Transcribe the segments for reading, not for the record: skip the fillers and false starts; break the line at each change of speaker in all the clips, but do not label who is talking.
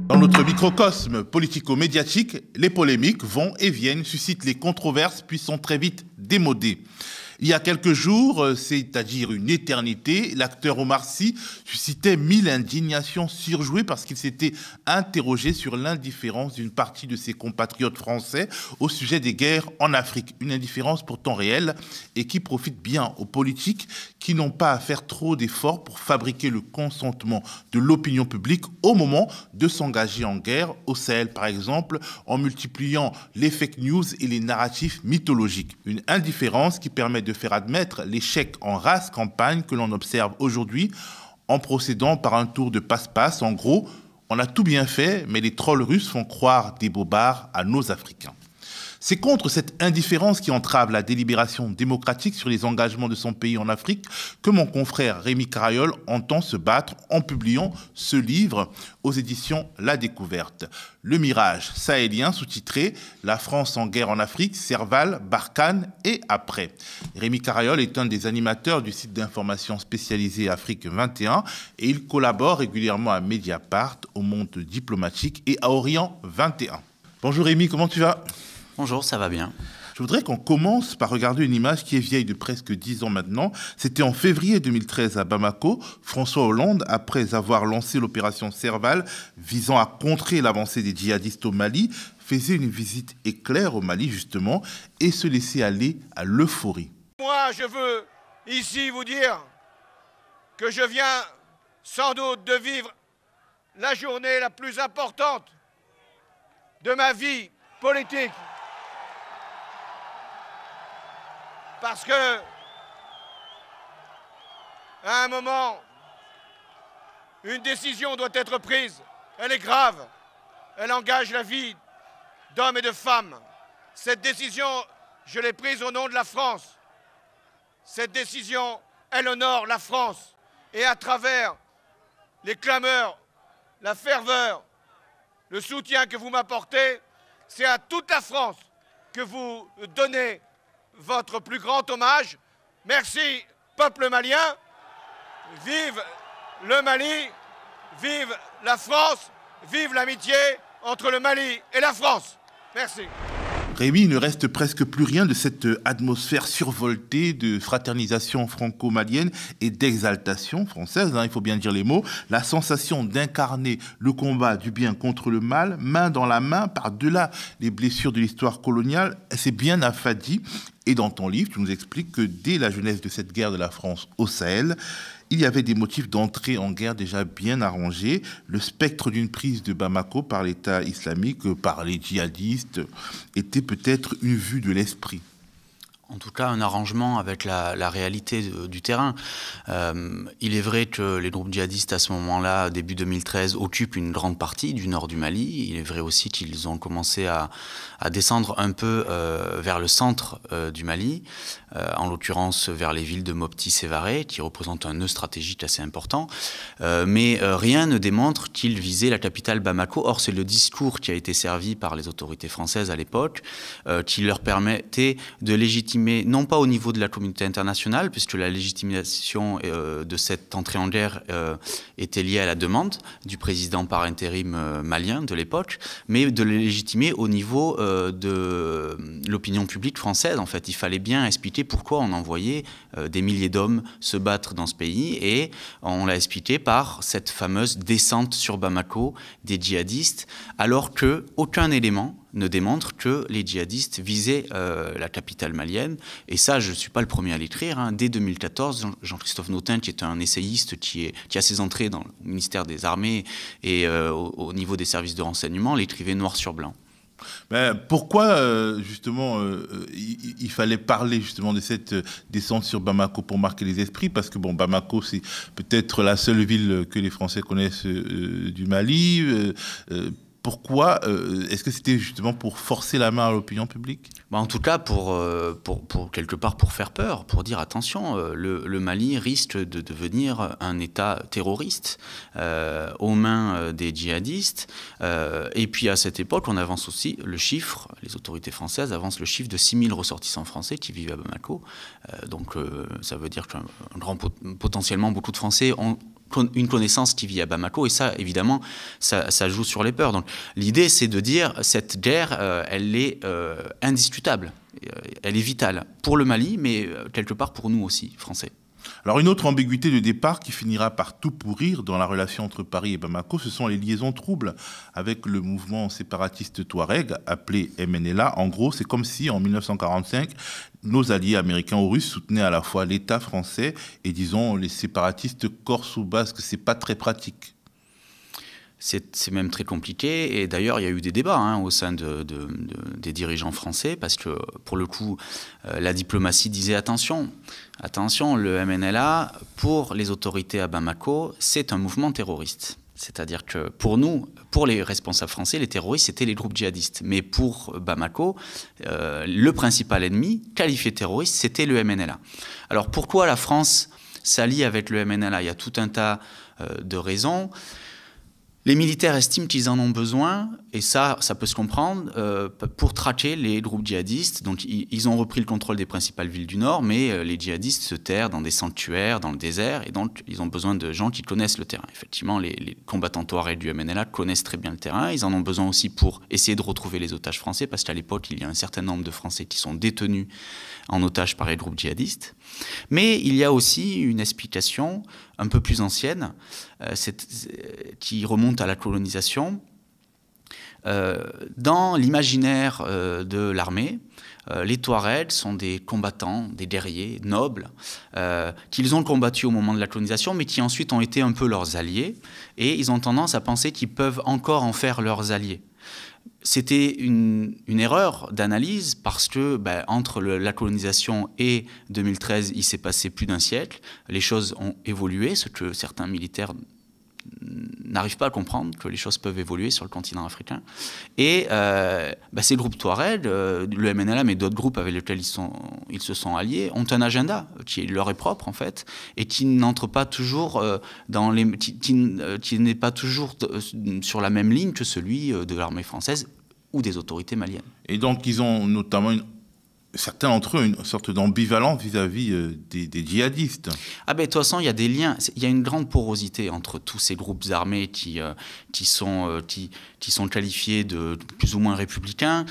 Dans notre microcosme politico-médiatique, les polémiques vont et viennent, suscitent les controverses, puis sont très vite démodées. Il y a quelques jours, c'est-à-dire une éternité, l'acteur Omar Sy suscitait 1000 indignations surjouées parce qu'il s'était interrogé sur l'indifférence d'une partie de ses compatriotes français au sujet des guerres en Afrique. Une indifférence pourtant réelle et qui profite bien aux politiques qui n'ont pas à faire trop d'efforts pour fabriquer le consentement de l'opinion publique au moment de s'engager en guerre, au Sahel par exemple, en multipliant les fake news et les narratifs mythologiques. Une indifférence qui permet de faire admettre l'échec en race campagne que l'on observe aujourd'hui en procédant par un tour de passe-passe. En gros, on a tout bien fait, mais les trolls russes font croire des bobards à nos Africains. C'est contre cette indifférence qui entrave la délibération démocratique sur les engagements de son pays en Afrique que mon confrère Rémi Carayol entend se battre en publiant ce livre aux éditions La Découverte. Le Mirage sahélien, sous-titré « La France en guerre en Afrique, Serval, Barkhane et après ». Rémi Carayol est un des animateurs du site d'information spécialisé Afrique 21 et il collabore régulièrement à Mediapart, au Monde diplomatique et à Orient 21. Bonjour Rémi, comment tu vas ?
Bonjour, ça va bien.
Je voudrais qu'on commence par regarder une image qui est vieille de presque 10 ans maintenant. C'était en février 2013 à Bamako. François Hollande, après avoir lancé l'opération Serval visant à contrer l'avancée des djihadistes au Mali, faisait une visite éclair au Mali justement et se laissait aller à l'euphorie.
Moi, je veux ici vous dire que je viens sans doute de vivre la journée la plus importante de ma vie politique. Parce que, à un moment, une décision doit être prise. Elle est grave. Elle engage la vie d'hommes et de femmes. Cette décision, je l'ai prise au nom de la France. Cette décision, elle honore la France. Et à travers les clameurs, la ferveur, le soutien que vous m'apportez, c'est à toute la France que vous donnez votre plus grand hommage. Merci, peuple malien. Vive le Mali, vive la France, vive l'amitié entre le Mali et la France. Merci.
Rémi, il ne reste presque plus rien de cette atmosphère survoltée de fraternisation franco-malienne et d'exaltation française, il faut bien dire les mots. La sensation d'incarner le combat du bien contre le mal, main dans la main, par-delà les blessures de l'histoire coloniale, c'est bien affadi. Et dans ton livre, tu nous expliques que dès la jeunesse de cette guerre de la France au Sahel, il y avait des motifs d'entrée en guerre déjà bien arrangés. Le spectre d'une prise de Bamako par l'État islamique, par les djihadistes, était peut-être une vue de l'esprit.
En tout cas, un arrangement avec la réalité du terrain. Il est vrai que les groupes djihadistes, à ce moment-là, début 2013, occupent une grande partie du nord du Mali. Il est vrai aussi qu'ils ont commencé à descendre un peu vers le centre du Mali, en l'occurrence vers les villes de Mopti Sévaré, qui représentent un nœud stratégique assez important. Mais rien ne démontre qu'ils visaient la capitale Bamako. Or, c'est le discours qui a été servi par les autorités françaises à l'époque, qui leur permettait de légitimer, non pas au niveau de la communauté internationale, puisque la légitimation de cette entrée en guerre était liée à la demande du président par intérim malien de l'époque, mais de le légitimer au niveau de l'opinion publique française. En fait, il fallait bien expliquer pourquoi on envoyait des milliers d'hommes se battre dans ce pays, et on l'a expliqué par cette fameuse descente sur Bamako des djihadistes, alors qu'aucun élément ne démontre que les djihadistes visaient la capitale malienne. Et ça, je ne suis pas le premier à l'écrire. Dès 2014, Jean-Christophe Notin, qui est un essayiste qui a ses entrées dans le ministère des Armées et au niveau des services de renseignement, l'écrivait noir sur blanc.
Ben, pourquoi justement il fallait parler justement de cette descente sur Bamako pour marquer les esprits? Parce que bon, Bamako, c'est peut-être la seule ville que les Français connaissent du Mali. Pourquoi? Est-ce que c'était justement pour forcer la main à l'opinion publique?
En tout cas, pour quelque part pour faire peur, pour dire attention, le Mali risque de devenir un État terroriste aux mains des djihadistes. Et puis à cette époque, on avance aussi le chiffre, les autorités françaises avancent le chiffre de 6000 ressortissants français qui vivent à Bamako. Donc ça veut dire que potentiellement beaucoup de Français ont une connaissance qui vit à Bamako, et ça, évidemment, ça joue sur les peurs. Donc, l'idée, c'est de dire, cette guerre, elle est indiscutable, elle est vitale pour le Mali, mais quelque part pour nous aussi, Français.
Alors une autre ambiguïté de départ qui finira par tout pourrir dans la relation entre Paris et Bamako, ce sont les liaisons troubles avec le mouvement séparatiste touareg appelé MNLA. En gros, c'est comme si en 1945, nos alliés américains ou russes soutenaient à la fois l'État français et, disons, les séparatistes corses ou basques. C'est pas très pratique.
C'est même très compliqué, et d'ailleurs il y a eu des débats au sein des dirigeants français, parce que pour le coup la diplomatie disait attention, le MNLA pour les autorités à Bamako c'est un mouvement terroriste. C'est-à-dire que pour nous, pour les responsables français, les terroristes c'était les groupes djihadistes, mais pour Bamako le principal ennemi qualifié de terroriste c'était le MNLA. Alors pourquoi la France s'allie avec le MNLA? Il y a tout un tas de raisons. Les militaires estiment qu'ils en ont besoin, et ça peut se comprendre, pour traquer les groupes djihadistes. Donc ils ont repris le contrôle des principales villes du Nord, mais les djihadistes se terrent dans des sanctuaires, dans le désert, et donc ils ont besoin de gens qui connaissent le terrain. Effectivement, les combattants touaregs du MNLA connaissent très bien le terrain. Ils en ont besoin aussi pour essayer de retrouver les otages français, parce qu'à l'époque, il y a un certain nombre de Français qui sont détenus en otage par les groupes djihadistes. Mais il y a aussi une explication un peu plus ancienne, qui remonte à la colonisation. Dans l'imaginaire de l'armée, les Touaregs sont des combattants, des guerriers nobles, qu'ils ont combattus au moment de la colonisation, mais qui ensuite ont été un peu leurs alliés, et ils ont tendance à penser qu'ils peuvent encore en faire leurs alliés. C'était une erreur d'analyse, parce que entre la colonisation et 2013, il s'est passé plus d'un siècle. Les choses ont évolué, ce que certains militaires n'arrivent pas à comprendre, que les choses peuvent évoluer sur le continent africain. Et ces groupes Touareg, le MNLA, mais d'autres groupes avec lesquels ils se sont alliés, ont un agenda qui leur est propre, en fait, et qui n'entre pas toujours qui n'est pas toujours sur la même ligne que celui de l'armée française ou des autorités maliennes.
Et donc, ils ont notamment certains d'entre eux une sorte d'ambivalence vis-à-vis des djihadistes.
De toute façon, il y a des liens. Il y a une grande porosité entre tous ces groupes armés qui sont qualifiés de plus ou moins républicains,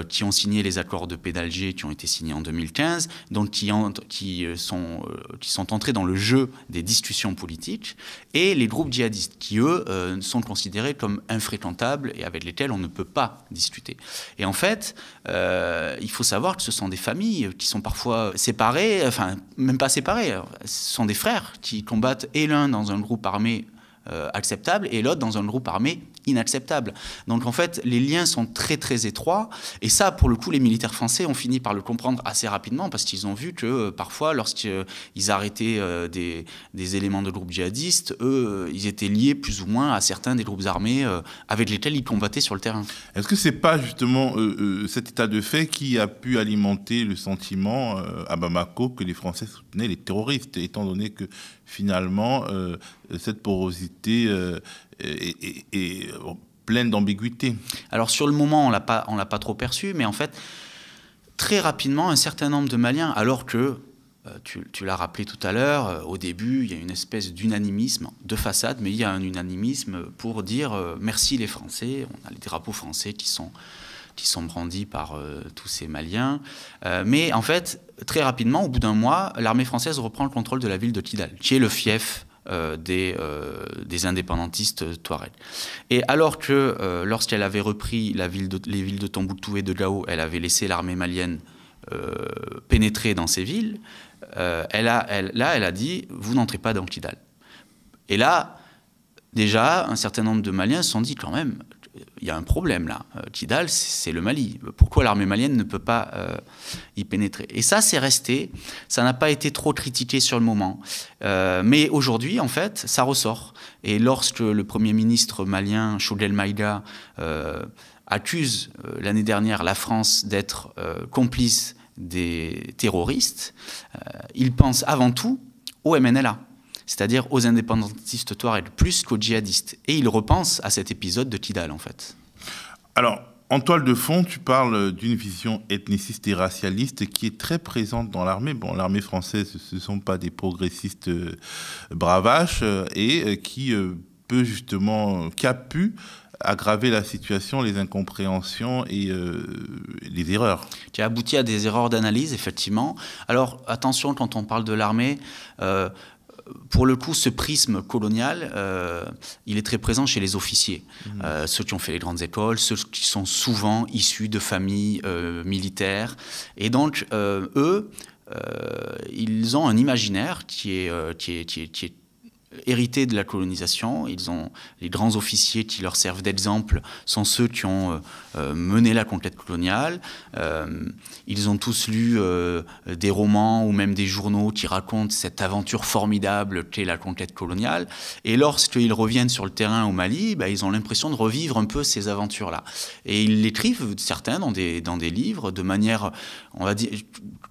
qui ont signé les accords de paix d'Alger qui ont été signés en 2015, donc qui sont entrés dans le jeu des discussions politiques, et les groupes djihadistes qui, eux, sont considérés comme infréquentables et avec lesquels on ne peut pas discuter. Et en fait, il faut savoir que ce sont des familles qui sont parfois séparées, enfin même pas séparées, ce sont des frères qui combattent, et l'un dans un groupe armé acceptable et l'autre dans un groupe armé inacceptable. Donc en fait, les liens sont très très étroits, et ça, pour le coup, les militaires français ont fini par le comprendre assez rapidement, parce qu'ils ont vu que parfois, lorsqu'ils arrêtaient des éléments de groupes djihadistes, eux, ils étaient liés plus ou moins à certains des groupes armés avec lesquels ils combattaient sur le terrain.
Est-ce que c'est pas justement cet état de fait qui a pu alimenter le sentiment à Bamako que les Français soutenaient les terroristes, étant donné que finalement cette porosité est pleine d'ambiguïté? Alors
sur le moment, on l'a pas trop perçu, mais en fait, très rapidement, un certain nombre de Maliens, alors que, tu l'as rappelé tout à l'heure, au début, il y a une espèce d'unanimisme de façade, mais il y a un unanimisme pour dire merci les Français. On a les drapeaux français qui sont brandis par tous ces Maliens. Mais en fait, très rapidement, au bout d'un mois, l'armée française reprend le contrôle de la ville de Kidal, qui est le fief des indépendantistes touaregs. Et alors que lorsqu'elle avait repris les villes de Tombouctou et de Gao, elle avait laissé l'armée malienne pénétrer dans ces villes, elle a dit « vous n'entrez pas dans Kidal ». Et là, déjà, un certain nombre de Maliens se sont dit quand même, il y a un problème là. Kidal, c'est le Mali. Pourquoi l'armée malienne ne peut pas y pénétrer? Et ça, c'est resté. Ça n'a pas été trop critiqué sur le moment. Mais aujourd'hui, en fait, ça ressort. Et lorsque le Premier ministre malien, Choguel Maïga, accuse l'année dernière la France d'être complice des terroristes, il pense avant tout au MNLA, c'est-à-dire aux indépendantistes touaregs, plus qu'aux djihadistes. Et il repense à cet épisode de Kidal, en fait.
Alors, En toile de fond, tu parles d'une vision ethniciste et racialiste qui est très présente dans l'armée. Bon, l'armée française, ce ne sont pas des progressistes bravaches et qui peut justement, qui a pu aggraver la situation, les incompréhensions et les erreurs.
Qui a abouti à des erreurs d'analyse, effectivement. Alors, attention, quand on parle de l'armée, pour le coup, ce prisme colonial, il est très présent chez les officiers. Ceux qui ont fait les grandes écoles, ceux qui sont souvent issus de familles militaires. Et donc, eux, ils ont un imaginaire qui est hérité de la colonisation. Ils ont les grands officiers qui leur servent d'exemple sont ceux qui ont mené la conquête coloniale. Ils ont tous lu des romans ou même des journaux qui racontent cette aventure formidable qu'est la conquête coloniale. Et lorsqu'ils reviennent sur le terrain au Mali, ils ont l'impression de revivre un peu ces aventures-là. Et ils l'écrivent, certains, dans des livres, de manière, on va dire,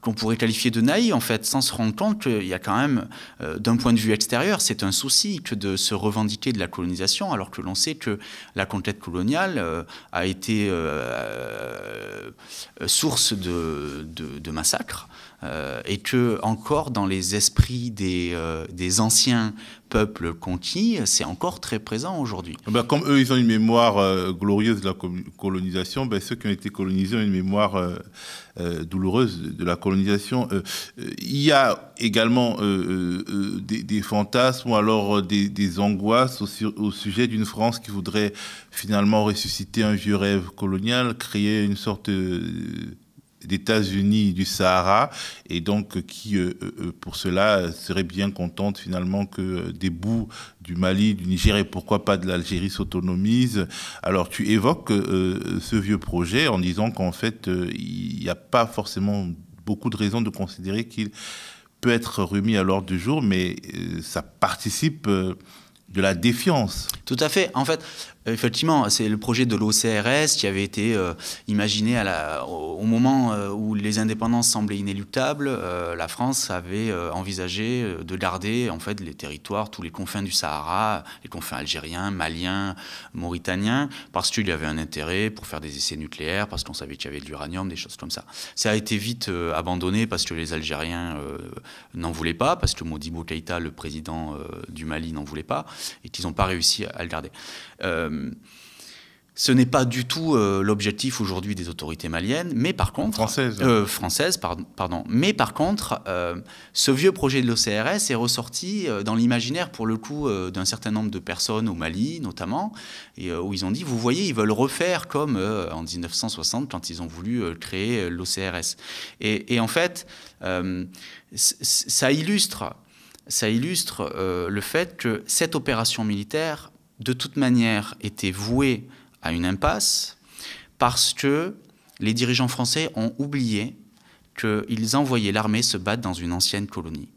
qu'on pourrait qualifier de naïve, en fait, sans se rendre compte qu'il y a quand même, d'un point de vue extérieur, c'est un souci que de se revendiquer de la colonisation, alors que l'on sait que la conquête coloniale a été source de massacres, et que encore dans les esprits des anciens peuples conquis, c'est encore très présent aujourd'hui.
Comme eux, ils ont une mémoire glorieuse de la colonisation, ceux qui ont été colonisés ont une mémoire douloureuse de la colonisation. Il y a également des fantasmes ou alors des angoisses au sujet d'une France qui voudrait finalement ressusciter un vieux rêve colonial, créer une sorte d'États-Unis du Sahara, et donc qui, pour cela, serait bien contente finalement que des bouts du Mali, du Niger et pourquoi pas de l'Algérie s'autonomisent. Alors tu évoques ce vieux projet en disant qu'en fait, il n'y a pas forcément beaucoup de raisons de considérer qu'il peut être remis à l'ordre du jour, mais ça participe de la défiance.
Tout à fait. En fait, effectivement, c'est le projet de l'OCRS qui avait été imaginé au moment où les indépendances semblaient inéluctables. La France avait envisagé de garder en fait les territoires, tous les confins du Sahara, les confins algériens, maliens, mauritaniens, parce qu'il y avait un intérêt pour faire des essais nucléaires, parce qu'on savait qu'il y avait de l'uranium, des choses comme ça. Ça a été vite abandonné parce que les Algériens n'en voulaient pas, parce que Modibo Keïta, le président du Mali, n'en voulait pas, et qu'ils n'ont pas réussi à le garder. Ce n'est pas du tout l'objectif aujourd'hui des autorités maliennes, mais par contre... Françaises, pardon. Mais par contre, ce vieux projet de l'OCRS est ressorti dans l'imaginaire, pour le coup, d'un certain nombre de personnes au Mali, notamment, et, où ils ont dit, vous voyez, ils veulent refaire comme en 1960, quand ils ont voulu créer l'OCRS. Et en fait, ça illustre le fait que cette opération militaire, de toute manière, était vouée à une impasse parce que les dirigeants français ont oublié qu'ils envoyaient l'armée se battre dans une ancienne colonie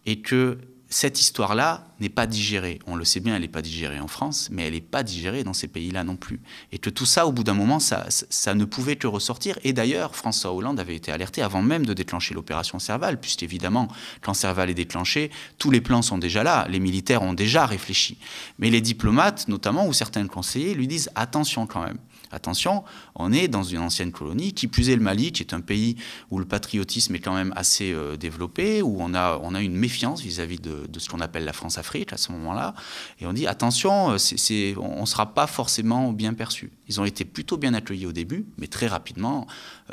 et que cette histoire-là n'est pas digérée. On le sait bien, elle n'est pas digérée en France, mais elle n'est pas digérée dans ces pays-là non plus. Et que tout ça, au bout d'un moment, ça ne pouvait que ressortir. Et d'ailleurs, François Hollande avait été alerté avant même de déclencher l'opération Serval, puisqu'évidemment, quand Serval est déclenché, tous les plans sont déjà là, les militaires ont déjà réfléchi. Mais les diplomates, notamment, ou certains conseillers, lui disent « attention quand même ». Attention, on est dans une ancienne colonie, qui plus est le Mali, qui est un pays où le patriotisme est quand même assez développé, où on a une méfiance vis-à-vis de ce qu'on appelle la France-Afrique à ce moment-là. Et on dit, attention, on ne sera pas forcément bien perçu. Ils ont été plutôt bien accueillis au début, mais très rapidement,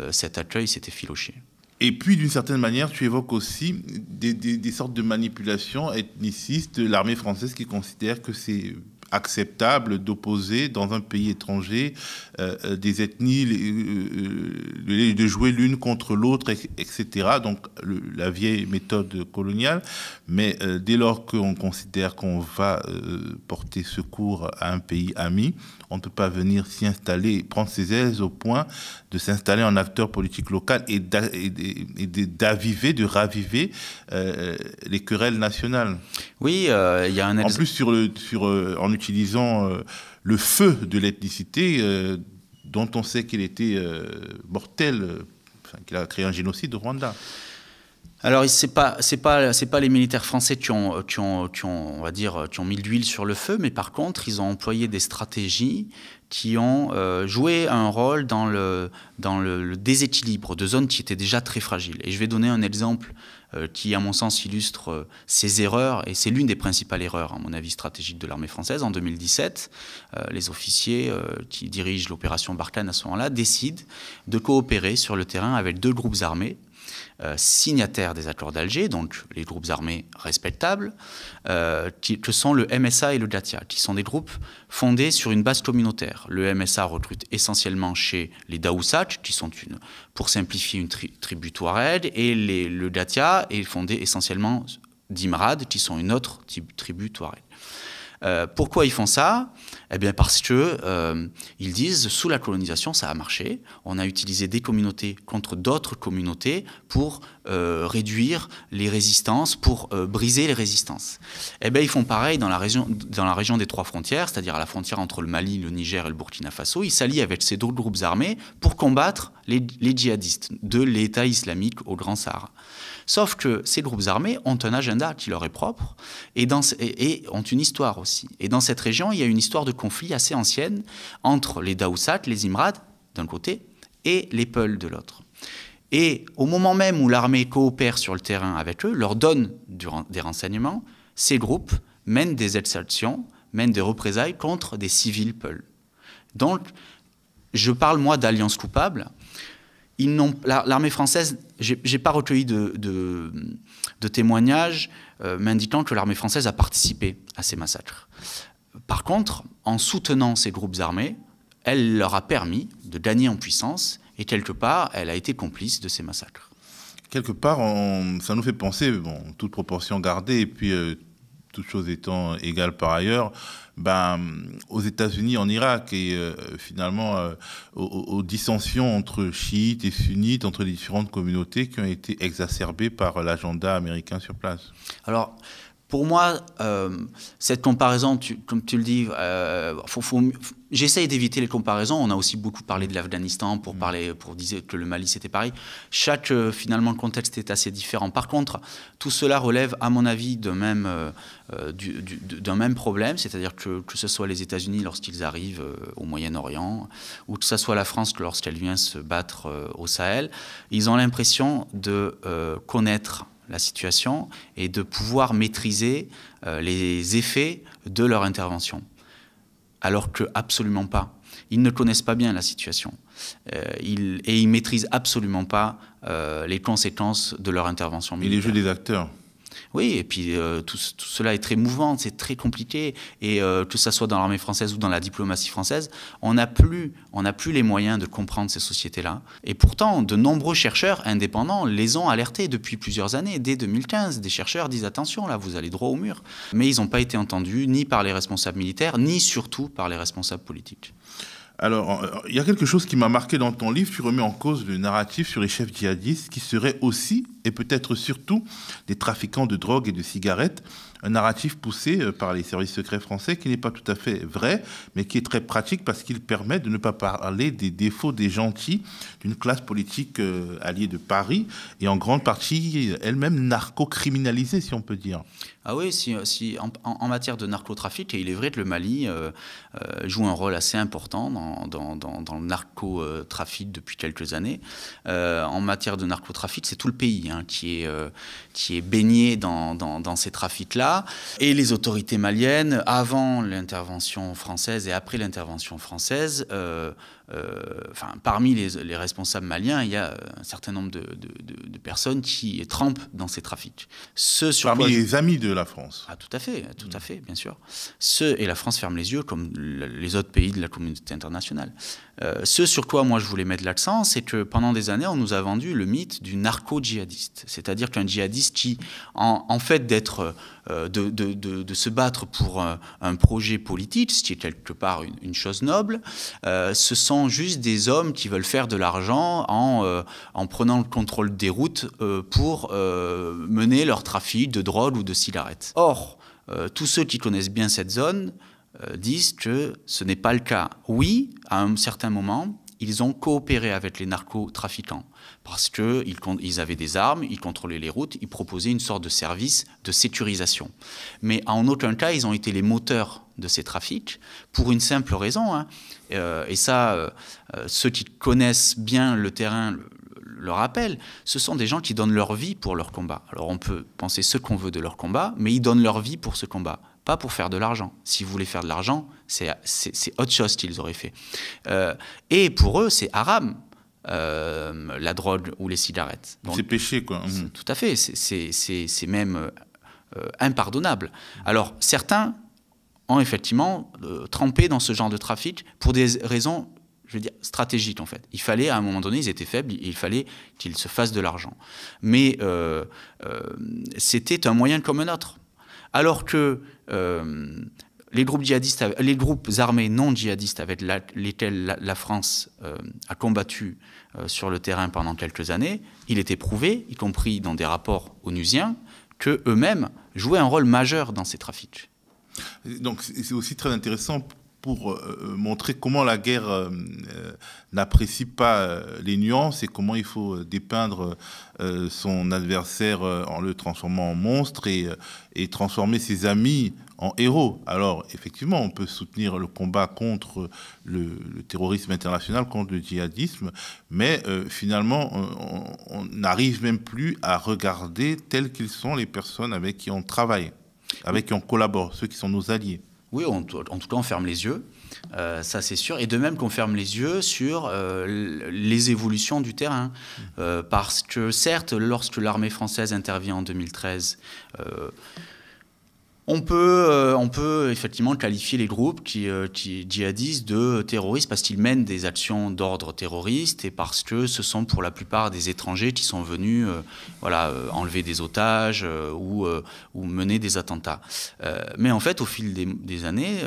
cet accueil s'était filoché.
Et puis, d'une certaine manière, tu évoques aussi des sortes de manipulations ethnicistes de l'armée française qui considère que c'est acceptable d'opposer dans un pays étranger des ethnies, de jouer l'une contre l'autre, etc. Donc la vieille méthode coloniale. Mais dès lors qu'on considère qu'on va porter secours à un pays ami, on ne peut pas venir s'y installer, prendre ses aises au point de s'installer en acteur politique local et d'aviver, de raviver les querelles nationales.
Oui, il y a un...
En plus, en utilisant le feu de l'ethnicité, dont on sait qu'il était mortel, qu'il a créé un génocide au Rwanda.
Alors, c'est pas les militaires français qui ont, on va dire, qui ont mis de l'huile sur le feu, mais par contre, ils ont employé des stratégies qui ont joué un rôle dans le déséquilibre de zones qui étaient déjà très fragiles. Et je vais donner un exemple qui, à mon sens, illustre ces erreurs, et c'est l'une des principales erreurs, à mon avis, stratégiques de l'armée française. En 2017, les officiers qui dirigent l'opération Barkhane à ce moment-là décident de coopérer sur le terrain avec 2 groupes armés signataires des accords d'Alger, donc les groupes armés respectables, que sont le MSA et le Datia, qui sont des groupes fondés sur une base communautaire. Le MSA recrute essentiellement chez les Daoussat, qui sont, pour simplifier, une tribu touareg, et le Datia est fondé essentiellement d'Imrad, qui sont une autre tribu touareg. Pourquoi ils font ça? Eh bien parce que ils disent, sous la colonisation, ça a marché. On a utilisé des communautés contre d'autres communautés pour réduire les résistances, pour briser les résistances. Eh bien, ils font pareil dans la région des 3 frontières, c'est-à-dire à la frontière entre le Mali, le Niger et le Burkina Faso. Ils s'allient avec ces 2 groupes armés pour combattre les djihadistes de l'État islamique au Grand Sahara. Sauf que ces groupes armés ont un agenda qui leur est propre et ont une histoire aussi. Et dans cette région, il y a une histoire de conflit assez ancienne entre les Daoussat, les Imrad d'un côté et les Peuls de l'autre. Et au moment même où l'armée coopère sur le terrain avec eux, leur donne des renseignements, ces groupes mènent des exactions, mènent des représailles contre des civils Peuls. Donc, je parle moi d'alliance coupable. L'armée française, j'ai pas recueilli de témoignages m'indiquant que l'armée française a participé à ces massacres. Par contre, en soutenant ces groupes armés, elle leur a permis de gagner en puissance et quelque part, elle a été complice de ces massacres.
Quelque part, ça nous fait penser, bon, toute proportion gardée, et puis toutes choses étant égales par ailleurs, aux États-Unis, en Irak, et finalement aux dissensions entre chiites et sunnites, entre les différentes communautés qui ont été exacerbées par l'agenda américain sur place.
Alors, pour moi, cette comparaison, comme tu le dis, j'essaye d'éviter les comparaisons. On a aussi beaucoup parlé de l'Afghanistan pour dire que le Mali, c'était pareil. Chaque, finalement, contexte est assez différent. Par contre, tout cela relève, à mon avis, d'un même problème, c'est-à-dire que ce soit les États-Unis lorsqu'ils arrivent au Moyen-Orient, ou que ce soit la France lorsqu'elle vient se battre au Sahel, ils ont l'impression de connaître la situation et de pouvoir maîtriser les effets de leur intervention. Alors que absolument pas. Ils ne connaissent pas bien la situation. Ils maîtrisent absolument pas les conséquences de leur intervention militaire.
Et les jeux des acteurs.
Oui, et puis tout cela est très mouvant, c'est très compliqué. Et que ça soit dans l'armée française ou dans la diplomatie française, on n'a plus les moyens de comprendre ces sociétés-là. Et pourtant, de nombreux chercheurs indépendants les ont alertés depuis plusieurs années. Dès 2015, des chercheurs disent « Attention, là, vous allez droit au mur ». Mais ils n'ont pas été entendus, ni par les responsables militaires, ni surtout par les responsables politiques.
Alors, il y a quelque chose qui m'a marqué dans ton livre. Tu remets en cause le narratif sur les chefs djihadistes qui seraient aussi, et peut-être surtout, des trafiquants de drogue et de cigarettes. Un narratif poussé par les services secrets français qui n'est pas tout à fait vrai, mais qui est très pratique parce qu'il permet de ne pas parler des défauts des gentils d'une classe politique alliée de Paris et en grande partie elle-même narco-criminalisée, si on peut dire.
Ah oui, en matière de narcotrafic, et il est vrai que le Mali joue un rôle assez important dans le narcotrafic depuis quelques années. En matière de narcotrafic, c'est tout le pays qui est baigné dans ces trafics-là. Et les autorités maliennes, avant l'intervention française et après l'intervention française, parmi les responsables maliens, il y a un certain nombre de personnes qui trempent dans ces trafics.
Parmi les amis de la France.
Ah, tout à fait, bien sûr. Et la France ferme les yeux, comme les autres pays de la communauté internationale. Ce sur quoi moi je voulais mettre l'accent, c'est que pendant des années, on nous a vendu le mythe du narco-djihadiste. C'est-à-dire qu'un djihadiste qui, en fait d'être, de se battre pour un projet politique, ce qui est quelque part une chose noble, ce sont juste des hommes qui veulent faire de l'argent en prenant le contrôle des routes pour mener leur trafic de drogue ou de cigarettes. Or, tous ceux qui connaissent bien cette zone disent que ce n'est pas le cas. Oui, à un certain moment, ils ont coopéré avec les narcotrafiquants parce qu'ils avaient des armes, ils contrôlaient les routes, ils proposaient une sorte de service de sécurisation. Mais en aucun cas, ils ont été les moteurs de ces trafics pour une simple raison. Hein. Et ça, ceux qui connaissent bien le terrain le rappellent, ce sont des gens qui donnent leur vie pour leur combat. Alors on peut penser ce qu'on veut de leur combat, mais ils donnent leur vie pour ce combat, pas pour faire de l'argent. S'ils voulaient faire de l'argent, c'est autre chose qu'ils auraient fait. Et pour eux, c'est haram, la drogue ou les cigarettes.
C'est péché, quoi.
Tout à fait, c'est même impardonnable. Alors certains ont effectivement trempé dans ce genre de trafic pour des raisons, je veux dire, stratégiques en fait. Il fallait, à un moment donné, ils étaient faibles, il fallait qu'ils se fassent de l'argent. Mais c'était un moyen comme un autre. Alors que les groupes armés non djihadistes avec lesquels la France a combattu sur le terrain pendant quelques années, il était prouvé, y compris dans des rapports onusiens, qu'eux-mêmes jouaient un rôle majeur dans ces trafics.
Donc c'est aussi très intéressant pour montrer comment la guerre n'apprécie pas les nuances et comment il faut dépeindre son adversaire en le transformant en monstre et transformer ses amis en héros. Alors, effectivement, on peut soutenir le combat contre le terrorisme international, contre le djihadisme, mais finalement, on n'arrive même plus à regarder telles qu'ils sont les personnes avec qui on travaille, avec qui on collabore, ceux qui sont nos alliés.
Oui, en tout cas, on ferme les yeux, ça c'est sûr. Et de même qu'on ferme les yeux sur les évolutions du terrain. Parce que certes, lorsque l'armée française intervient en 2013, on peut effectivement qualifier les groupes qui djihadistes de terroristes parce qu'ils mènent des actions d'ordre terroriste et parce que ce sont pour la plupart des étrangers qui sont venus enlever des otages ou mener des attentats. Mais en fait, au fil des années,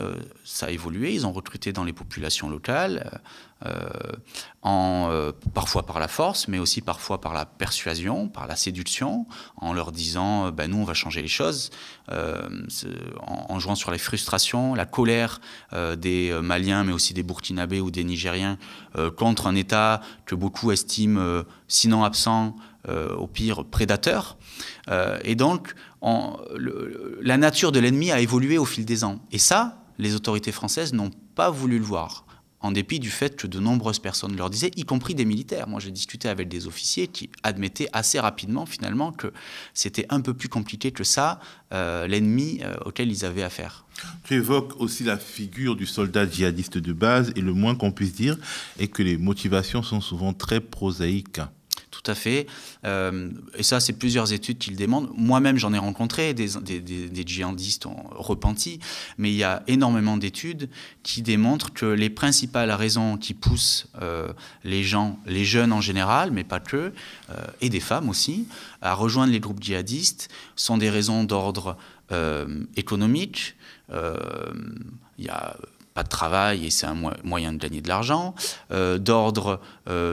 ça a évolué. Ils ont recruté dans les populations locales, parfois par la force, mais aussi parfois par la persuasion, par la séduction, en leur disant nous on va changer les choses, en jouant sur les frustrations, la colère des Maliens, mais aussi des Burkinabés ou des Nigériens contre un État que beaucoup estiment, sinon absent, au pire prédateur. Et donc, la nature de l'ennemi a évolué au fil des ans. Et ça, les autorités françaises n'ont pas voulu le voir, en dépit du fait que de nombreuses personnes leur disaient, y compris des militaires. Moi, j'ai discuté avec des officiers qui admettaient assez rapidement, finalement, que c'était un peu plus compliqué que ça, l'ennemi auquel ils avaient affaire.
Tu évoques aussi la figure du soldat djihadiste de base, et le moins qu'on puisse dire est que les motivations sont souvent très prosaïques.
Tout à fait. Et ça, c'est plusieurs études qui le démontrent. Moi-même, j'en ai rencontré des djihadistes repentis, mais il y a énormément d'études qui démontrent que les principales raisons qui poussent les jeunes en général, mais pas que, et des femmes aussi, à rejoindre les groupes djihadistes sont des raisons d'ordre économique. Il y a pas de travail et c'est un moyen de gagner de l'argent, d'ordre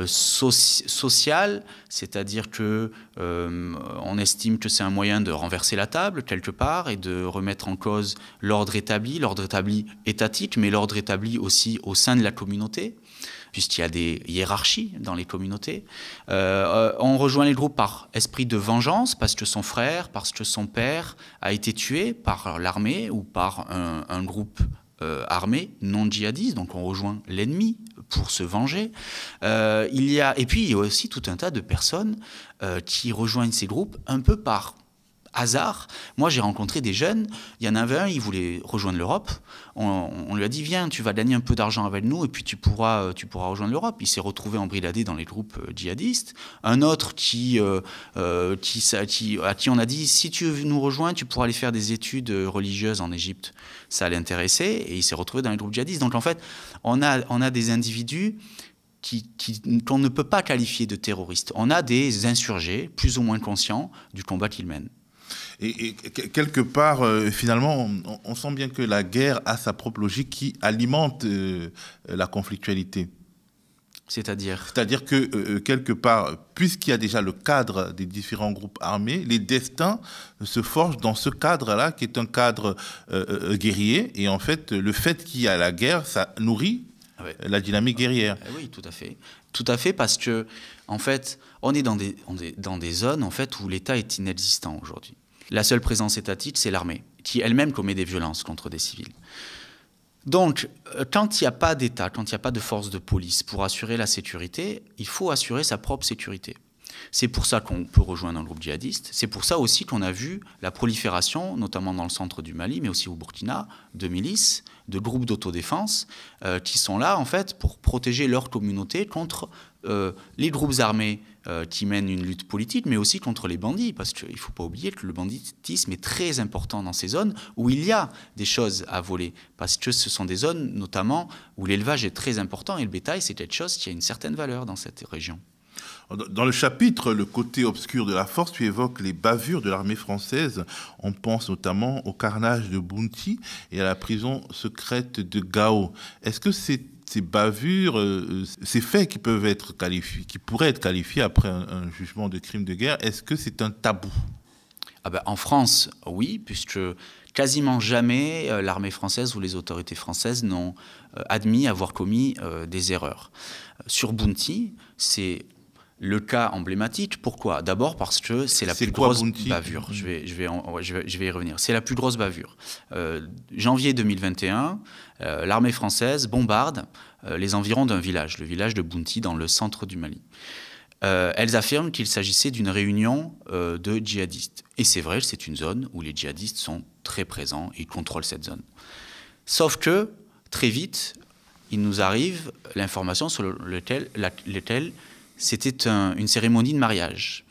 social, c'est-à-dire que on estime que c'est un moyen de renverser la table quelque part et de remettre en cause l'ordre établi étatique, mais l'ordre établi aussi au sein de la communauté, puisqu'il y a des hiérarchies dans les communautés. On rejoint les groupes par esprit de vengeance, parce que son frère, parce que son père a été tué par l'armée ou par un groupe armés non djihadistes, donc on rejoint l'ennemi pour se venger. Et puis il y a aussi tout un tas de personnes qui rejoignent ces groupes un peu par hasard. Moi, j'ai rencontré des jeunes, il y en avait un, il voulait rejoindre l'Europe. On lui a dit, viens, tu vas gagner un peu d'argent avec nous et puis tu pourras rejoindre l'Europe. Il s'est retrouvé embrigadé dans les groupes djihadistes. Un autre à qui on a dit, si tu nous rejoins, tu pourras aller faire des études religieuses en Égypte. Ça l'intéressait et il s'est retrouvé dans les groupes djihadistes. Donc en fait, on a des individus qu'on ne peut pas qualifier de terroristes. On a des insurgés, plus ou moins conscients du combat qu'ils mènent.
Et quelque part, finalement, on sent bien que la guerre a sa propre logique qui alimente la conflictualité.
C'est-à-dire
que, quelque part, puisqu'il y a déjà le cadre des différents groupes armés, les destins se forgent dans ce cadre-là, qui est un cadre guerrier. Et en fait, le fait qu'il y a la guerre, ça nourrit la dynamique guerrière.
Oui, tout à fait. Tout à fait, parce que, en fait, on est dans des zones en fait, où l'État est inexistant aujourd'hui. La seule présence étatique, c'est l'armée, qui elle-même commet des violences contre des civils. Donc, quand il n'y a pas d'État, quand il n'y a pas de force de police pour assurer la sécurité, il faut assurer sa propre sécurité. C'est pour ça qu'on peut rejoindre un groupe djihadiste. C'est pour ça aussi qu'on a vu la prolifération, notamment dans le centre du Mali, mais aussi au Burkina, de milices, de groupes d'autodéfense qui sont là, en fait, pour protéger leur communauté contre les groupes armés qui mènent une lutte politique, mais aussi contre les bandits, parce qu'il ne faut pas oublier que le banditisme est très important dans ces zones où il y a des choses à voler, parce que ce sont des zones, notamment, où l'élevage est très important, et le bétail, c'est quelque chose qui a une certaine valeur dans cette région.
Dans le chapitre « Le côté obscur de la force », tu évoques les bavures de l'armée française. On pense notamment au carnage de Bounty et à la prison secrète de Gao. Est-ce que ces bavures, ces faits qui peuvent être qualifiés, qui pourraient être qualifiés après un jugement de crime de guerre, est-ce que c'est un tabou ?
En France, oui, puisque quasiment jamais l'armée française ou les autorités françaises n'ont admis avoir commis des erreurs. Sur Bounty, c'est le cas emblématique. Pourquoi ? D'abord parce que c'est la plus grosse bavure. Je vais y revenir. C'est la plus grosse bavure. Janvier 2021, l'armée française bombarde les environs d'un village, le village de Bounty, dans le centre du Mali. Elles affirment qu'il s'agissait d'une réunion de djihadistes. Et c'est vrai, c'est une zone où les djihadistes sont très présents et ils contrôlent cette zone. Sauf que, très vite, il nous arrive l'information sur laquelle c'était une cérémonie de mariage.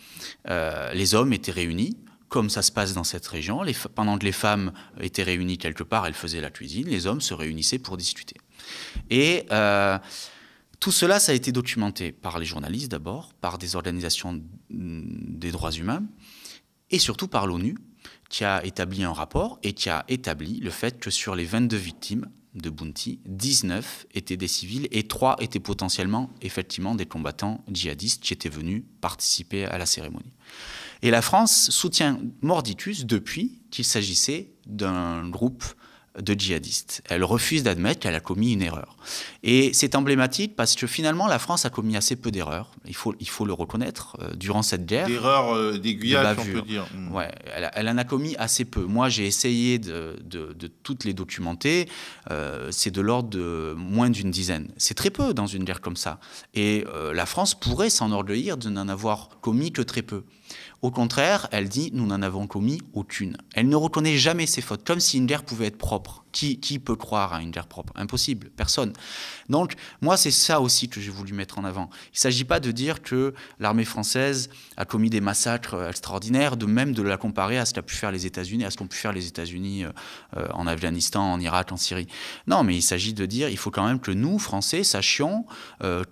Les hommes étaient réunis, comme ça se passe dans cette région. Pendant que les femmes étaient réunies quelque part, elles faisaient la cuisine, les hommes se réunissaient pour discuter. Et tout cela, ça a été documenté par les journalistes d'abord, par des organisations des droits humains, et surtout par l'ONU, qui a établi un rapport et qui a établi le fait que sur les 22 victimes de Bounty, 19 étaient des civils et 3 étaient potentiellement, effectivement, des combattants djihadistes qui étaient venus participer à la cérémonie. Et la France soutient mordicus depuis qu'il s'agissait d'un groupe de djihadistes. Elle refuse d'admettre qu'elle a commis une erreur. Et c'est emblématique parce que finalement, la France a commis assez peu d'erreurs. Il faut le reconnaître durant cette guerre.
D'erreurs d'aiguillage, on peut dire.
Ouais, elle en a commis assez peu. Moi, j'ai essayé de toutes les documenter. C'est de l'ordre de moins d'une dizaine. C'est très peu dans une guerre comme ça. Et la France pourrait s'enorgueillir de n'en avoir commis que très peu. Au contraire, elle dit « nous n'en avons commis aucune ». Elle ne reconnaît jamais ses fautes, comme si une guerre pouvait être propre. Qui peut croire à une guerre propre ? Impossible, personne. Donc, moi, c'est ça aussi que j'ai voulu mettre en avant. Il ne s'agit pas de dire que l'armée française a commis des massacres extraordinaires, de même de la comparer à ce qu'a pu faire les États-Unis, à ce qu'ont pu faire les États-Unis en Afghanistan, en Irak, en Syrie. Non, mais il s'agit de dire, il faut quand même que nous, Français, sachions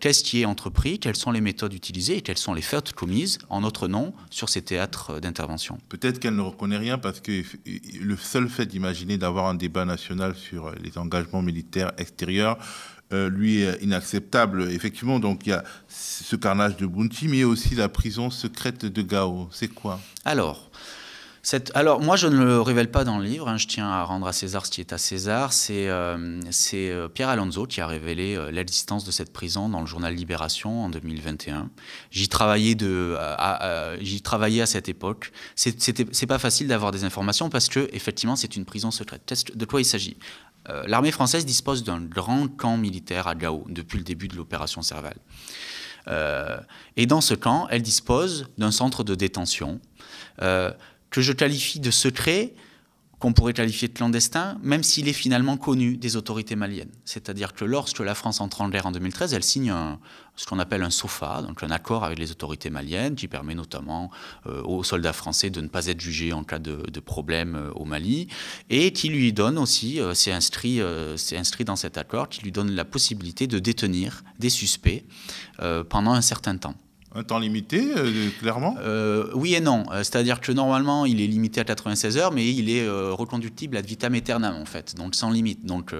qu'est-ce qui est entrepris, quelles sont les méthodes utilisées et quelles sont les fautes commises en notre nom sur ces théâtres d'intervention.
Peut-être qu'elle ne reconnaît rien parce que le seul fait d'imaginer d'avoir un débat national sur les engagements militaires extérieurs lui est inacceptable. Effectivement, donc il y a ce carnage de Bounty, mais il y a aussi la prison secrète de Gao. C'est quoi ?
Alors, moi, je ne le révèle pas dans le livre. Je tiens à rendre à César ce qui est à César. C'est Pierre Alonso qui a révélé l'existence de cette prison dans le journal Libération en 2021. J'y travaillais à cette époque. C'est pas facile d'avoir des informations parce que effectivement, c'est une prison secrète. De quoi il s'agit ? L'armée française dispose d'un grand camp militaire à Gao depuis le début de l'opération Serval. Et dans ce camp, elle dispose d'un centre de détention que je qualifie de secret, qu'on pourrait qualifier de clandestin, même s'il est finalement connu des autorités maliennes. C'est-à-dire que lorsque la France entre en guerre en 2013, elle signe ce qu'on appelle un SOFA, donc un accord avec les autorités maliennes, qui permet notamment aux soldats français de ne pas être jugés en cas de problème au Mali, et qui lui donne aussi, c'est inscrit dans cet accord, qui lui donne la possibilité de détenir des suspects pendant un certain temps.
Un temps limité, clairement ?
Oui et non. C'est-à-dire que normalement, il est limité à 96 heures, mais il est reconductible ad vitam aeternam, en fait, donc sans limite. Donc,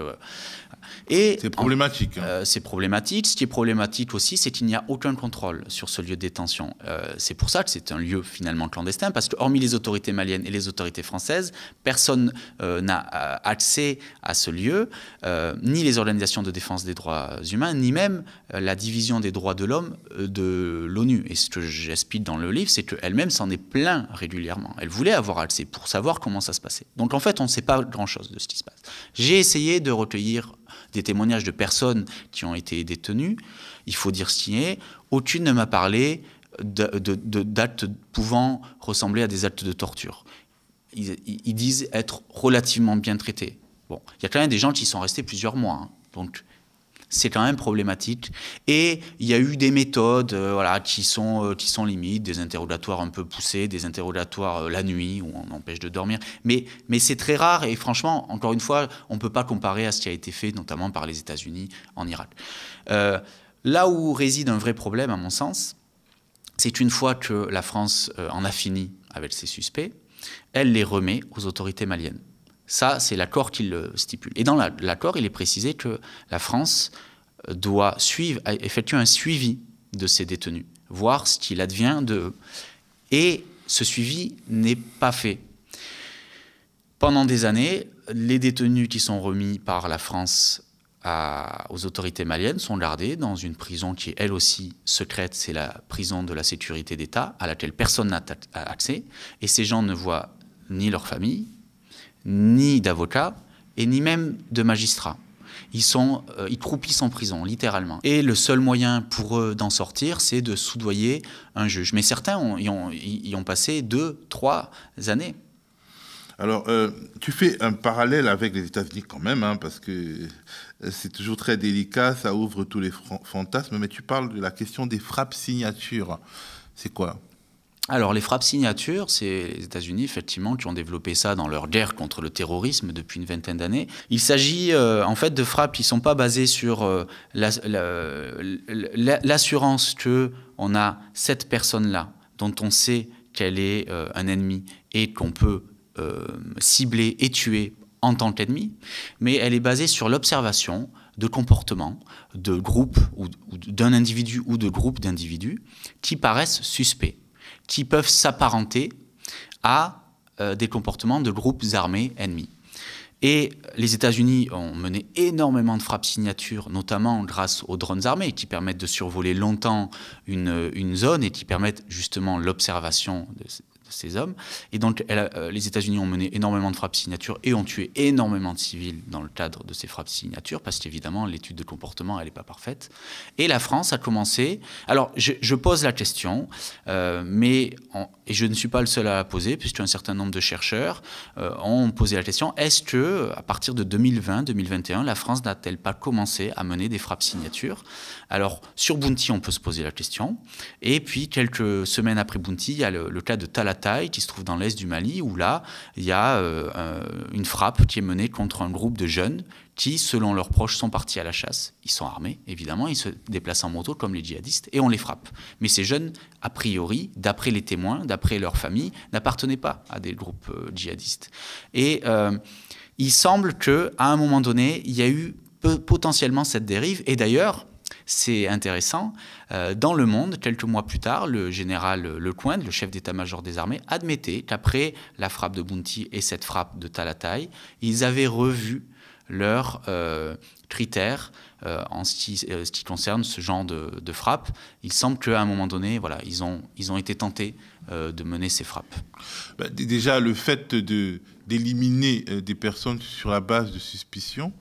Et
c'est problématique.
C'est problématique. Ce qui est problématique aussi, c'est qu'il n'y a aucun contrôle sur ce lieu de détention. C'est pour ça que c'est un lieu finalement clandestin, parce que hormis les autorités maliennes et les autorités françaises, personne n'a accès à ce lieu, ni les organisations de défense des droits humains, ni même la division des droits de l'homme de l'ONU. Et ce que j'explique dans le livre, c'est qu'elle-même s'en est plaint régulièrement. Elle voulait avoir accès pour savoir comment ça se passait. Donc en fait, on ne sait pas grand-chose de ce qui se passe. J'ai essayé de recueillir des témoignages de personnes qui ont été détenues. Il faut dire ce qui est. Aucune ne m'a parlé d'actes pouvant ressembler à des actes de torture. Ils disent être relativement bien traités. Bon, il y a quand même des gens qui sont restés plusieurs mois. Hein. Donc, c'est quand même problématique. Et il y a eu des méthodes qui sont limites, des interrogatoires un peu poussés, des interrogatoires la nuit, où on empêche de dormir. Mais c'est très rare et franchement, encore une fois, on ne peut pas comparer à ce qui a été fait, notamment par les États-Unis en Irak. Là où réside un vrai problème, à mon sens, c'est une fois que la France en a fini avec ses suspects, elle les remet aux autorités maliennes. Ça, c'est l'accord qui le stipule. Et dans l'accord, il est précisé que la France doit effectuer un suivi de ces détenus, voir ce qu'il advient d'eux. Et ce suivi n'est pas fait. Pendant des années, les détenus qui sont remis par la France aux autorités maliennes sont gardés dans une prison qui est elle aussi secrète, c'est la prison de la sécurité d'État, à laquelle personne n'a accès. Et ces gens ne voient ni leur famille, ni d'avocats, et ni même de magistrats. Ils croupissent en prison, littéralement. Et le seul moyen pour eux d'en sortir, c'est de soudoyer un juge. Mais certains y ont passé 2-3 années.
Alors, tu fais un parallèle avec les États-Unis quand même, hein, parce que c'est toujours très délicat, ça ouvre tous les fantasmes, mais tu parles de la question des frappes signatures. C'est quoi ?
Alors, les frappes signatures, c'est les États-Unis, effectivement, qui ont développé ça dans leur guerre contre le terrorisme depuis une vingtaine d'années. Il s'agit, en fait, de frappes qui ne sont pas basées sur l'assurance qu'on a cette personne-là, dont on sait qu'elle est un ennemi et qu'on peut cibler et tuer en tant qu'ennemi, mais elle est basée sur l'observation de comportements de groupes ou d'un individu ou de groupes d'individus qui paraissent suspects, qui peuvent s'apparenter à des comportements de groupes armés ennemis. Et les États-Unis ont mené énormément de frappes signatures, notamment grâce aux drones armés, qui permettent de survoler longtemps une zone et qui permettent justement l'observation de ces hommes. Et donc, les États-Unis ont mené énormément de frappes signatures et ont tué énormément de civils dans le cadre de ces frappes signatures, parce qu'évidemment, l'étude de comportement, elle n'est pas parfaite. Et la France a commencé... Alors, je pose la question, et je ne suis pas le seul à la poser, puisqu'un certain nombre de chercheurs ont posé la question, est-ce que, à partir de 2020-2021, la France n'a-t-elle pas commencé à mener des frappes signatures? Alors, sur Bounty, on peut se poser la question. Et puis, quelques semaines après Bounty, il y a le cas de Talatay, qui se trouve dans l'est du Mali, où là, il y a une frappe qui est menée contre un groupe de jeunes qui, selon leurs proches, sont partis à la chasse. Ils sont armés, évidemment, ils se déplacent en moto comme les djihadistes, et on les frappe. Mais ces jeunes, a priori, d'après les témoins, d'après leur famille, n'appartenaient pas à des groupes djihadistes. Et il semble qu'à un moment donné, il y a eu potentiellement cette dérive, et d'ailleurs, c'est intéressant. Dans Le Monde, quelques mois plus tard, le général Lecointre, le chef d'état-major des armées, admettait qu'après la frappe de Bounty et cette frappe de Talatay, ils avaient revu leurs critères en ce qui concerne ce genre de frappe. Il semble qu'à un moment donné, voilà, ils ont été tentés de mener ces frappes.
Déjà, le fait d'éliminer des personnes sur la base de suspicion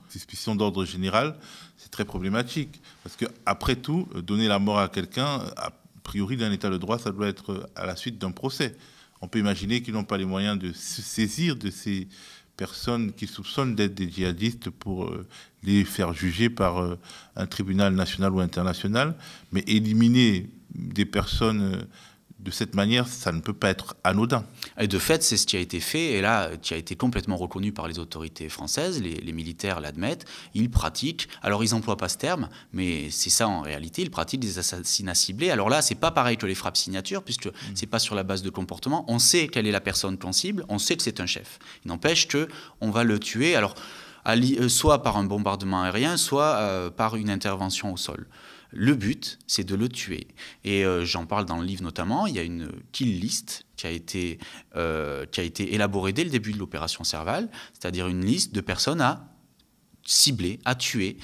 d'ordre général, c'est très problématique. Parce qu'après tout, donner la mort à quelqu'un, a priori, dans l'état de droit, ça doit être à la suite d'un procès. On peut imaginer qu'ils n'ont pas les moyens de se saisir de ces personnes qui soupçonnent d'être des djihadistes pour les faire juger par un tribunal national ou international. Mais éliminer des personnes de cette manière, ça ne peut pas être anodin.
Et de fait, c'est ce qui a été fait, et là, qui a été complètement reconnu par les autorités françaises, les militaires l'admettent, ils pratiquent, alors ils n'emploient pas ce terme, mais c'est ça en réalité, ils pratiquent des assassinats ciblés. Alors là, c'est pas pareil que les frappes signatures, puisque c'est pas sur la base de comportement, on sait quelle est la personne qu'on cible, on sait que c'est un chef. Il n'empêche qu'on va le tuer. Alors, soit par un bombardement aérien, soit par une intervention au sol. Le but, c'est de le tuer. Et j'en parle dans le livre notamment, il y a une kill list qui a été élaborée dès le début de l'opération Serval, c'est-à-dire une liste de personnes à cibler, à tuer.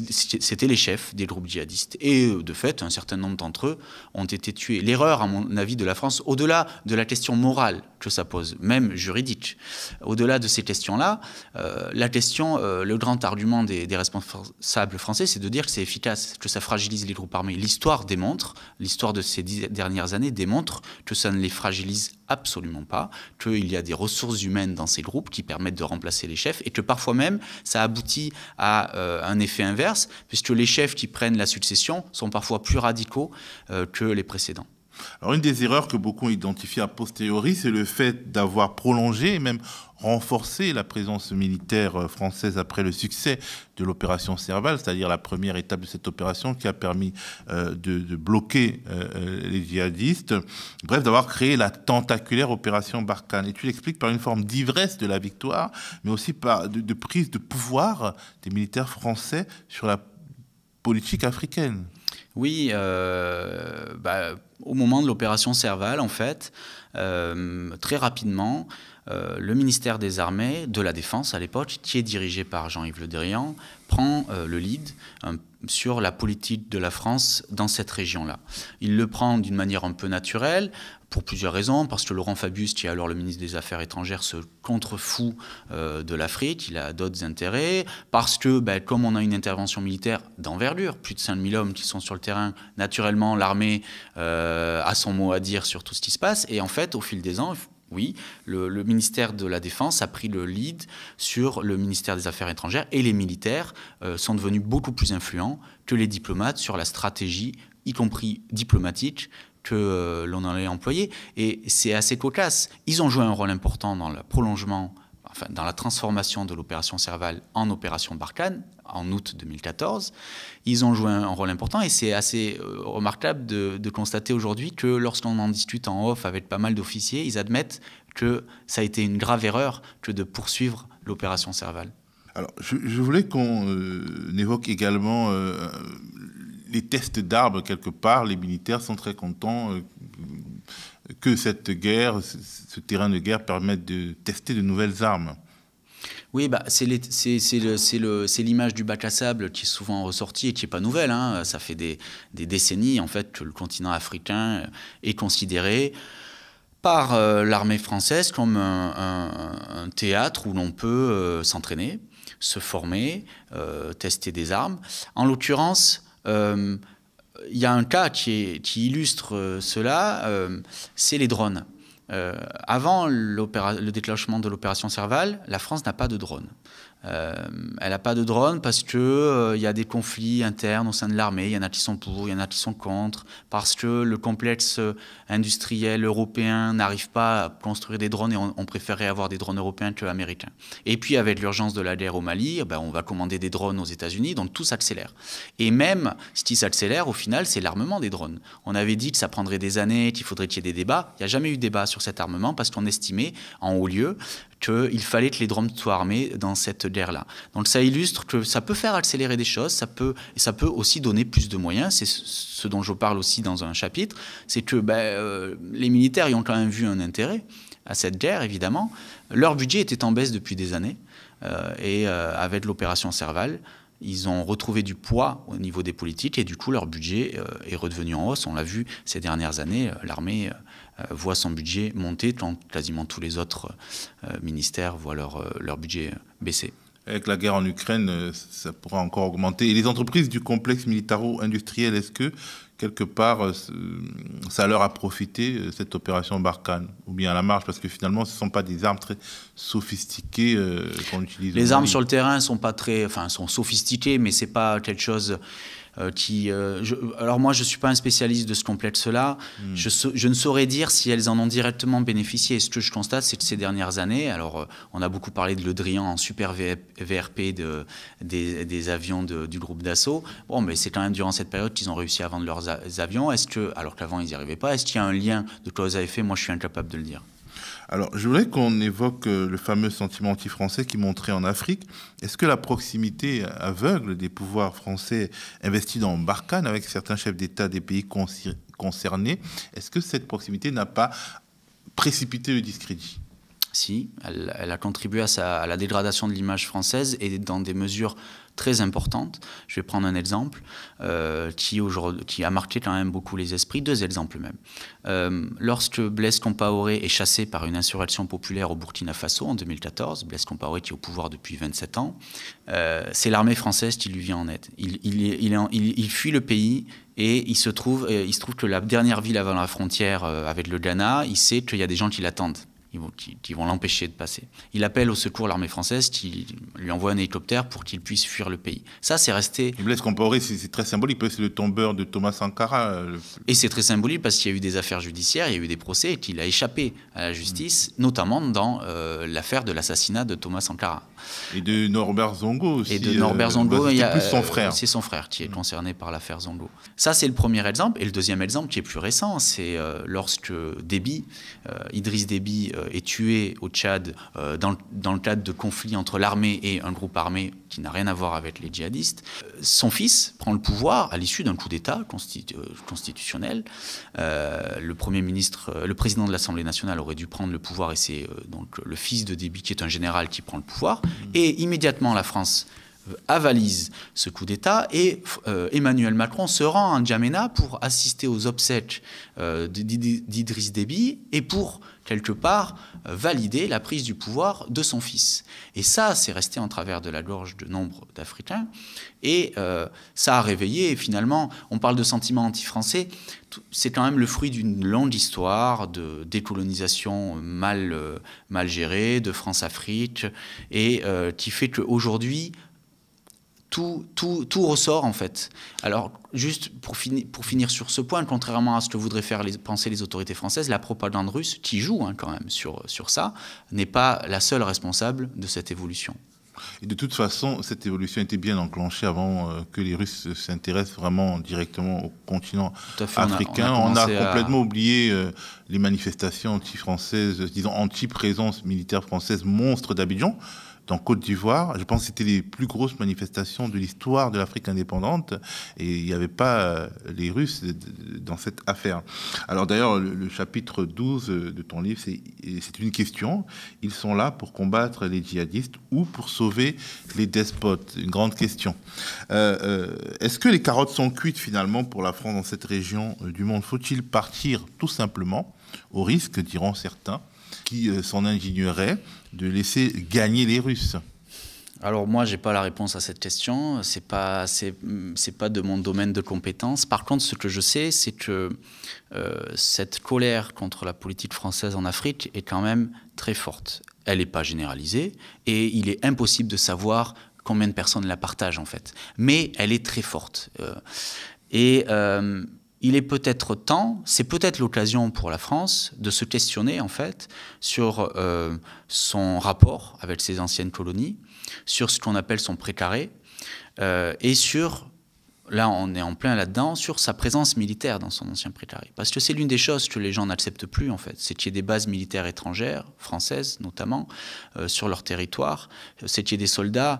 C'était les chefs des groupes djihadistes. Et de fait, un certain nombre d'entre eux ont été tués. L'erreur, à mon avis, de la France, au-delà de la question morale que ça pose, même juridique, au-delà de ces questions-là, la question, le grand argument des responsables français, c'est de dire que c'est efficace, que ça fragilise les groupes armés. L'histoire de ces 10 dernières années démontre que ça ne les fragilise absolument pas, qu'il y a des ressources humaines dans ces groupes qui permettent de remplacer les chefs et que parfois même ça aboutit à un effet inverse, puisque les chefs qui prennent la succession sont parfois plus radicaux que les précédents.
Alors, une des erreurs que beaucoup ont identifiées a posteriori, c'est le fait d'avoir prolongé et même renforcé la présence militaire française après le succès de l'opération Serval, c'est-à-dire la première étape de cette opération qui a permis de bloquer les djihadistes. Bref, d'avoir créé la tentaculaire opération Barkhane. Et tu l'expliques par une forme d'ivresse de la victoire, mais aussi par de prise de pouvoir des militaires français sur la politique africaine.
Oui, au moment de l'opération Serval, en fait, très rapidement, le ministère des Armées, de la Défense à l'époque, qui est dirigé par Jean-Yves Le Drian, prend le lead sur la politique de la France dans cette région-là. Il le prend d'une manière un peu naturelle, pour plusieurs raisons, parce que Laurent Fabius, qui est alors le ministre des Affaires étrangères, se contrefout de l'Afrique, il a d'autres intérêts, parce que comme on a une intervention militaire d'envergure, plus de 5000 hommes qui sont sur le terrain, naturellement l'armée a son mot à dire sur tout ce qui se passe, et en fait, au fil des ans, oui, le ministère de la Défense a pris le lead sur le ministère des Affaires étrangères, et les militaires sont devenus beaucoup plus influents que les diplomates sur la stratégie, y compris diplomatique, que l'on allait employer. Et c'est assez cocasse. Ils ont joué un rôle important dans le prolongement, enfin dans la transformation de l'opération Serval en opération Barkhane, en août 2014. Ils ont joué un rôle important et c'est assez remarquable de constater aujourd'hui que lorsqu'on en discute en off avec pas mal d'officiers, ils admettent que ça a été une grave erreur que de poursuivre l'opération Serval.
Alors, je voulais qu'on évoque également les tests d'armes, quelque part. Les militaires sont très contents que cette guerre, ce terrain de guerre permette de tester de nouvelles armes.
Oui, c'est l'image du bac à sable qui est souvent ressortie et qui n'est pas nouvelle. Hein. Ça fait des décennies en fait, que le continent africain est considéré par l'armée française comme un théâtre où l'on peut s'entraîner, se former, tester des armes. En l'occurrence, il y a un cas qui illustre cela, c'est les drones. Avant le déclenchement de l'opération Serval, la France n'a pas de drone. Elle n'a pas de drone parce qu'il y a des conflits internes au sein de l'armée. Il y en a qui sont pour, il y en a qui sont contre, parce que le complexe industriel européen n'arrive pas à construire des drones et on préférait avoir des drones européens qu'américains. Et puis avec l'urgence de la guerre au Mali, on va commander des drones aux États-Unis, donc tout s'accélère. Et même ce qui s'accélère, au final, c'est l'armement des drones. On avait dit que ça prendrait des années, qu'il faudrait qu'il y ait des débats. Il n'y a jamais eu de débat sur cet armement parce qu'on estimait en haut lieu qu'il fallait que les drones soient armés dans cette guerre-là. Donc ça illustre que ça peut faire accélérer des choses, ça peut aussi donner plus de moyens. C'est ce dont je parle aussi dans un chapitre, c'est que les militaires y ont quand même vu un intérêt à cette guerre, évidemment. Leur budget était en baisse depuis des années, et avec l'opération Serval, ils ont retrouvé du poids au niveau des politiques, et du coup leur budget est redevenu en hausse. On l'a vu ces dernières années, l'armée voit son budget monter, quand quasiment tous les autres ministères voient leur budget baisser.
Avec la guerre en Ukraine, ça pourra encore augmenter. Et les entreprises du complexe militaro-industriel, est-ce que, quelque part, ça leur a profité, cette opération Barkhane, ou bien à la marge, parce que finalement, ce ne sont pas des armes très sophistiquées qu'on utilise.
Les armes sur le terrain sont sophistiquées, mais ce n'est pas quelque chose... alors moi, je ne suis pas un spécialiste de ce complexe-là. Je ne saurais dire si elles en ont directement bénéficié. Ce que je constate, c'est que ces dernières années, alors on a beaucoup parlé de Le Drian en super VRP des avions du groupe d'assaut. Bon, mais c'est quand même durant cette période qu'ils ont réussi à vendre leurs avions. Alors qu'avant, ils n'y arrivaient pas. Est-ce qu'il y a un lien de cause à effet? Moi, je suis incapable de le dire.
Alors, je voudrais qu'on évoque le fameux sentiment anti-français qui montrait en Afrique. Est-ce que la proximité aveugle des pouvoirs français investis dans Barkhane avec certains chefs d'État des pays concernés, est-ce que cette proximité n'a pas précipité le discrédit ?
Si, elle a contribué à la dégradation de l'image française et dans des mesures très importantes. Je vais prendre un exemple qui a marqué quand même beaucoup les esprits, 2 exemples même. Lorsque Blaise Compaoré est chassé par une insurrection populaire au Burkina Faso en 2014, Blaise Compaoré qui est au pouvoir depuis 27 ans, c'est l'armée française qui lui vient en aide. Il fuit le pays et il se trouve que la dernière ville avant la frontière avec le Ghana, il sait qu'il y a des gens qui l'attendent. Qui vont l'empêcher de passer. Il appelle au secours l'armée française qui lui envoie un hélicoptère pour qu'il puisse fuir le pays. Ça, c'est resté...
Blaise Compaoré, c'est très symbolique, parce que c'est le tombeur de Thomas Sankara.
Et c'est très symbolique parce qu'il y a eu des affaires judiciaires, il y a eu des procès et qu'il a échappé à la justice, notamment dans l'affaire de l'assassinat de Thomas Sankara.
Et de Norbert Zongo aussi.
Et de Norbert Zongo,
c'est plus son frère.
C'est son frère qui est concerné par l'affaire Zongo. Ça, c'est le premier exemple. Et le deuxième exemple, qui est plus récent, c'est lorsque Idriss Déby est tué au Tchad dans le cadre de conflits entre l'armée et un groupe armé qui n'a rien à voir avec les djihadistes. Son fils prend le pouvoir à l'issue d'un coup d'État constitutionnel. Le président de l'Assemblée nationale aurait dû prendre le pouvoir et c'est donc le fils de Déby qui est un général qui prend le pouvoir. Et immédiatement, la France avalise ce coup d'État et Emmanuel Macron se rend à N'Djamena pour assister aux obsèques d'Idriss Déby et pour, quelque part, valider la prise du pouvoir de son fils. Et ça, c'est resté en travers de la gorge de nombre d'Africains et ça a réveillé, et finalement, on parle de sentiments anti-français, c'est quand même le fruit d'une longue histoire de décolonisation mal gérée, de France-Afrique, et qui fait qu'aujourd'hui, tout ressort, en fait. Alors, juste pour finir sur ce point, contrairement à ce que voudraient faire penser les autorités françaises, la propagande russe, qui joue quand même sur ça, n'est pas la seule responsable de cette évolution.
Et de toute façon, cette évolution était bien enclenchée avant que les Russes s'intéressent vraiment directement au continent africain. On a complètement oublié les manifestations anti-françaises, disons anti-présence militaire française monstre d'Abidjan, dans Côte d'Ivoire. Je pense que c'était les plus grosses manifestations de l'histoire de l'Afrique indépendante et il n'y avait pas les Russes dans cette affaire. Alors d'ailleurs, le chapitre 12 de ton livre, c'est une question. Ils sont là pour combattre les djihadistes ou pour sauver les despotes? Une grande question. Est-ce que les carottes sont cuites finalement pour la France dans cette région du monde? Faut-il partir tout simplement, au risque, diront certains, qui s'en indigneraient, de laisser gagner les Russes?
Alors moi, j'ai pas la réponse à cette question. C'est pas de mon domaine de compétence. Par contre, ce que je sais, c'est que cette colère contre la politique française en Afrique est quand même très forte. Elle n'est pas généralisée et il est impossible de savoir combien de personnes la partagent en fait. Mais elle est très forte. Il est peut-être temps, c'est peut-être l'occasion pour la France de se questionner en fait sur son rapport avec ses anciennes colonies, sur ce qu'on appelle son précaré, et sur, là on est en plein là-dedans, sur sa présence militaire dans son ancien précaré. Parce que c'est l'une des choses que les gens n'acceptent plus en fait, c'est qu'il y ait des bases militaires étrangères, françaises notamment, sur leur territoire, c'est qu'il y ait des soldats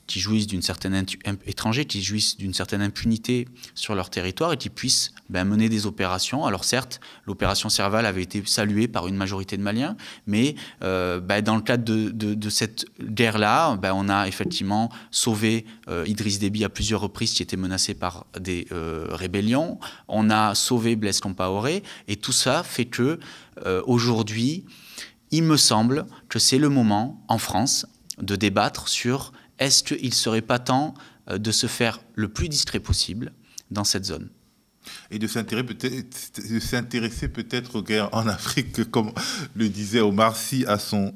qui jouissent d'une certaine étrangers qui jouissent d'une certaine impunité sur leur territoire et qui puissent mener des opérations. Alors certes, l'opération Serval avait été saluée par une majorité de Maliens, mais dans le cadre de cette guerre-là, on a effectivement sauvé Idriss Déby à plusieurs reprises qui était menacé par des rébellions. On a sauvé Blaise Compaoré et tout ça fait que aujourd'hui, il me semble que c'est le moment en France de débattre sur est-ce qu'il ne serait pas temps de se faire le plus discret possible dans cette zone?
Et de s'intéresser peut-être aux guerres en Afrique, comme le disait Omar Sy à son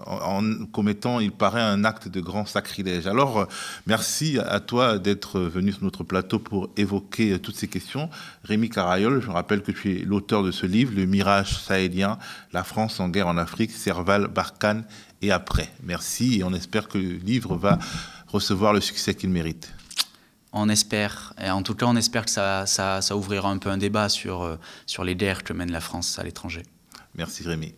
en commettant, il paraît, un acte de grand sacrilège. Alors, merci à toi d'être venu sur notre plateau pour évoquer toutes ces questions. Rémi Carayol, je rappelle que tu es l'auteur de ce livre, Le Mirage sahélien, la France en guerre en Afrique, Serval, Barkhane et après. Merci et on espère que le livre va recevoir le succès qu'il mérite.
On espère, et en tout cas on espère que ça ouvrira un peu un débat sur les guerres que mène la France à l'étranger.
Merci Rémi.